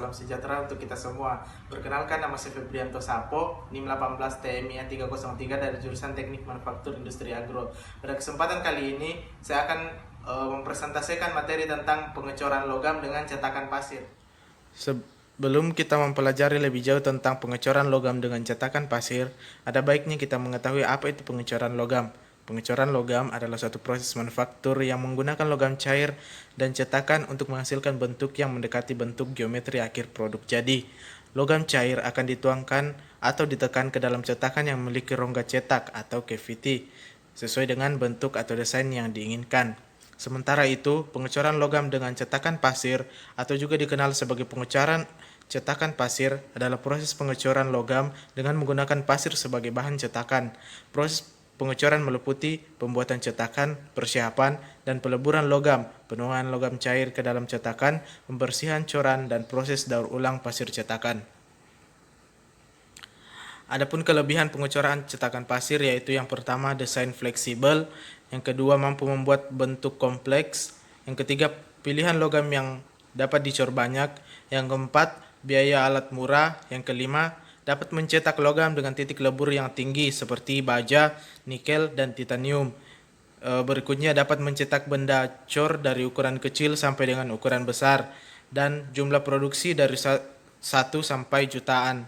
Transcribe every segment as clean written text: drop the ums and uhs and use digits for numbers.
salam sejahtera untuk kita semua. Perkenalkan, nama saya Febrianto Sapo, NIM 18 TMI 303 dari jurusan Teknik Manufaktur Industri Agro. Pada kesempatan kali ini, saya akan mempresentasikan materi tentang pengecoran logam dengan cetakan pasir. Sebelum kita mempelajari lebih jauh tentang pengecoran logam dengan cetakan pasir, ada baiknya kita mengetahui apa itu pengecoran logam. Pengecoran logam adalah suatu proses manufaktur yang menggunakan logam cair dan cetakan untuk menghasilkan bentuk yang mendekati bentuk geometri akhir produk jadi. Logam cair akan dituangkan atau ditekan ke dalam cetakan yang memiliki rongga cetak atau cavity, sesuai dengan bentuk atau desain yang diinginkan. Sementara itu, pengecoran logam dengan cetakan pasir atau juga dikenal sebagai pengecoran cetakan pasir adalah proses pengecoran logam dengan menggunakan pasir sebagai bahan cetakan. Proses pengecoran meliputi pembuatan cetakan, persiapan, dan peleburan logam, penuangan logam cair ke dalam cetakan, pembersihan coran, dan proses daur ulang pasir cetakan. Adapun kelebihan pengecoran cetakan pasir yaitu yang pertama desain fleksibel, yang kedua mampu membuat bentuk kompleks, yang ketiga pilihan logam yang dapat dicor banyak, yang keempat biaya alat murah, yang kelima dapat mencetak logam dengan titik lebur yang tinggi seperti baja, nikel, dan titanium. Berikutnya dapat mencetak benda cor dari ukuran kecil sampai dengan ukuran besar dan jumlah produksi dari 1 sampai jutaan.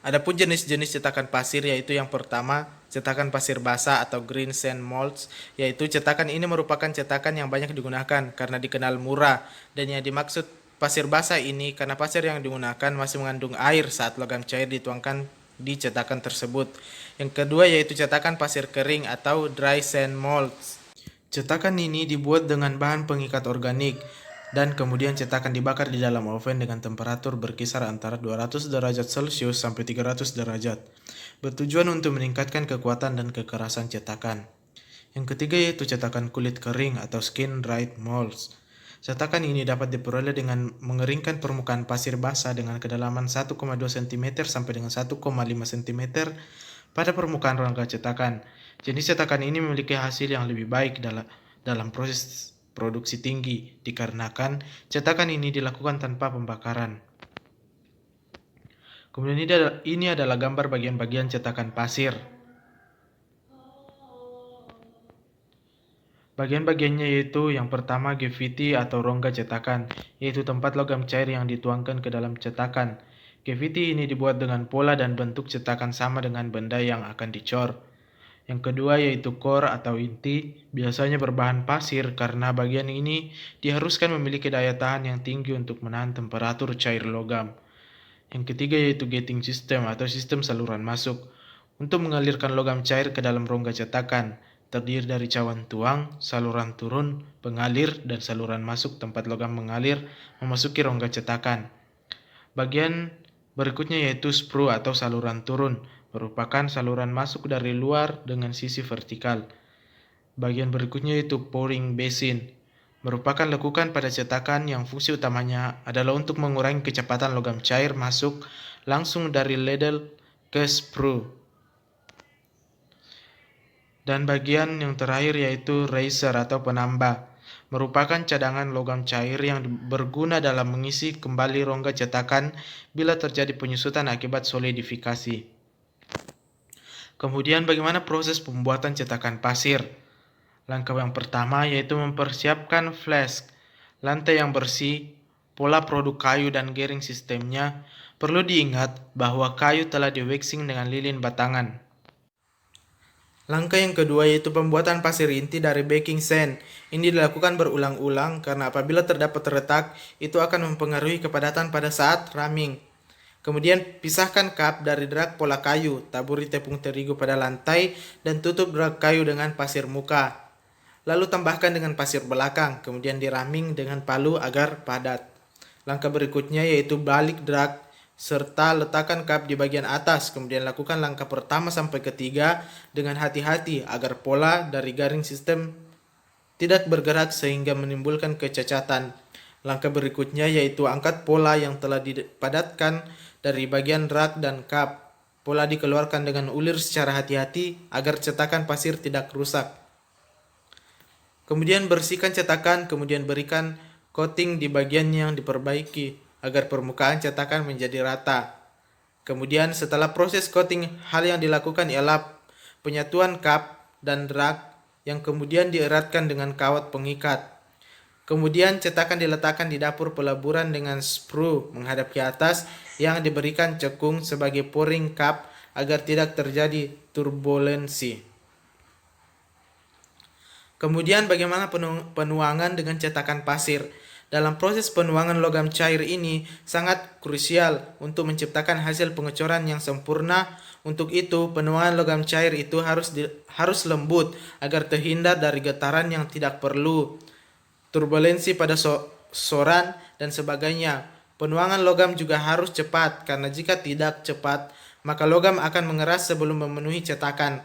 Adapun jenis-jenis cetakan pasir yaitu yang pertama, cetakan pasir basah atau green sand molds, yaitu cetakan ini merupakan cetakan yang banyak digunakan karena dikenal murah, dan yang dimaksud pasir basah ini karena pasir yang digunakan masih mengandung air saat logam cair dituangkan di cetakan tersebut. Yang kedua yaitu cetakan pasir kering atau dry sand molds. Cetakan ini dibuat dengan bahan pengikat organik dan kemudian cetakan dibakar di dalam oven dengan temperatur berkisar antara 200 derajat Celcius sampai 300 derajat. Bertujuan untuk meningkatkan kekuatan dan kekerasan cetakan. Yang ketiga yaitu cetakan kulit kering atau skin dried molds. Cetakan ini dapat diperoleh dengan mengeringkan permukaan pasir basah dengan kedalaman 1,2 cm sampai dengan 1,5 cm pada permukaan rongga cetakan. Jenis cetakan ini memiliki hasil yang lebih baik dalam proses produksi tinggi dikarenakan cetakan ini dilakukan tanpa pembakaran. Kemudian ini adalah gambar bagian-bagian cetakan pasir. Bagian-bagiannya yaitu yang pertama cavity atau rongga cetakan, yaitu tempat logam cair yang dituangkan ke dalam cetakan. Cavity ini dibuat dengan pola dan bentuk cetakan sama dengan benda yang akan dicor. Yang kedua yaitu core atau inti, biasanya berbahan pasir karena bagian ini diharuskan memiliki daya tahan yang tinggi untuk menahan temperatur cair logam. Yang ketiga yaitu gating system atau sistem saluran masuk, untuk mengalirkan logam cair ke dalam rongga cetakan, terdiri dari cawan tuang, saluran turun, pengalir, dan saluran masuk tempat logam mengalir memasuki rongga cetakan. Bagian berikutnya yaitu sprue atau saluran turun, merupakan saluran masuk dari luar dengan sisi vertikal. Bagian berikutnya yaitu pouring basin, merupakan lekukan pada cetakan yang fungsi utamanya adalah untuk mengurangi kecepatan logam cair masuk langsung dari ladle ke sprue. Dan bagian yang terakhir yaitu riser atau penambah, merupakan cadangan logam cair yang berguna dalam mengisi kembali rongga cetakan bila terjadi penyusutan akibat solidifikasi. Kemudian bagaimana proses pembuatan cetakan pasir? Langkah yang pertama yaitu mempersiapkan flask, lantai yang bersih, pola produk kayu dan gearing sistemnya. Perlu diingat bahwa kayu telah di-waxing dengan lilin batangan. Langkah yang kedua yaitu pembuatan pasir inti dari baking sand. Ini dilakukan berulang-ulang karena apabila terdapat retak, itu akan mempengaruhi kepadatan pada saat ramming. Kemudian pisahkan cup dari drag pola kayu, taburi tepung terigu pada lantai, dan tutup drag kayu dengan pasir muka. Lalu tambahkan dengan pasir belakang, kemudian diramming dengan palu agar padat. Langkah berikutnya yaitu balik drag, serta letakkan cup di bagian atas, kemudian lakukan langkah pertama sampai ketiga dengan hati-hati agar pola dari garing sistem tidak bergerak sehingga menimbulkan kecacatan. Langkah berikutnya yaitu angkat pola yang telah dipadatkan dari bagian rak dan cup. Pola dikeluarkan dengan ulir secara hati-hati agar cetakan pasir tidak rusak. Kemudian bersihkan cetakan, kemudian berikan coating di bagian yang diperbaiki agar permukaan cetakan menjadi rata. Kemudian setelah proses coating, hal yang dilakukan ialah penyatuan cup dan drag yang kemudian dieratkan dengan kawat pengikat. Kemudian cetakan diletakkan di dapur peleburan dengan sprue menghadap ke atas yang diberikan cekung sebagai pouring cup agar tidak terjadi turbulensi. Kemudian bagaimana penuangan dengan cetakan pasir? Dalam proses penuangan logam cair ini sangat krusial untuk menciptakan hasil pengecoran yang sempurna. Untuk itu, penuangan logam cair itu harus lembut agar terhindar dari getaran yang tidak perlu, turbulensi pada soran, dan sebagainya. Penuangan logam juga harus cepat, karena jika tidak cepat, maka logam akan mengeras sebelum memenuhi cetakan.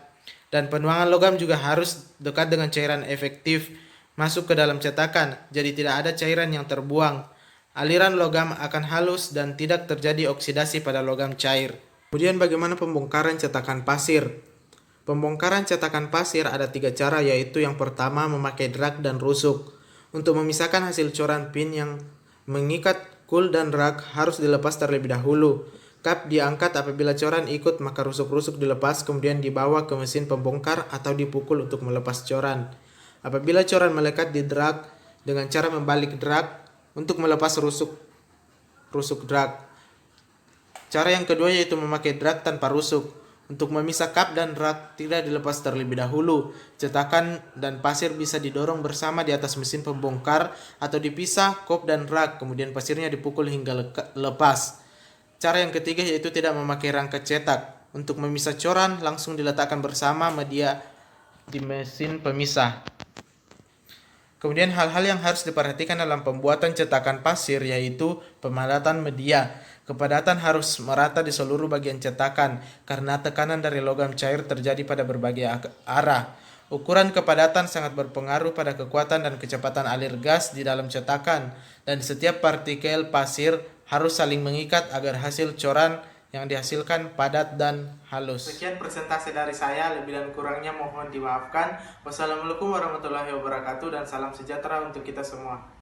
Dan penuangan logam juga harus dekat dengan cairan efektif masuk ke dalam cetakan, jadi tidak ada cairan yang terbuang. Aliran logam akan halus dan tidak terjadi oksidasi pada logam cair. Kemudian bagaimana pembongkaran cetakan pasir? Pembongkaran cetakan pasir ada 3 cara, yaitu yang pertama memakai drag dan rusuk. Untuk memisahkan hasil coran pin yang mengikat kul dan drag harus dilepas terlebih dahulu. Cup diangkat apabila coran ikut, maka rusuk-rusuk dilepas kemudian dibawa ke mesin pembongkar atau dipukul untuk melepas coran. Apabila coran melekat di drag, dengan cara membalik drag untuk melepas rusuk drag. Cara yang kedua yaitu memakai drag tanpa rusuk. Untuk memisah cup dan drag tidak dilepas terlebih dahulu. Cetakan dan pasir bisa didorong bersama di atas mesin pembongkar atau dipisah cup dan drag, kemudian pasirnya dipukul hingga lepas. Cara yang ketiga yaitu tidak memakai rangka cetak. Untuk memisah coran langsung diletakkan bersama media di mesin pemisah. Kemudian hal-hal yang harus diperhatikan dalam pembuatan cetakan pasir yaitu pemadatan media. Kepadatan harus merata di seluruh bagian cetakan karena tekanan dari logam cair terjadi pada berbagai arah. Ukuran kepadatan sangat berpengaruh pada kekuatan dan kecepatan alir gas di dalam cetakan, dan setiap partikel pasir harus saling mengikat agar hasil coran yang dihasilkan padat dan halus. Sekian presentasi dari saya, lebih dan kurangnya mohon dimaafkan. Wassalamualaikum warahmatullahi wabarakatuh dan salam sejahtera untuk kita semua.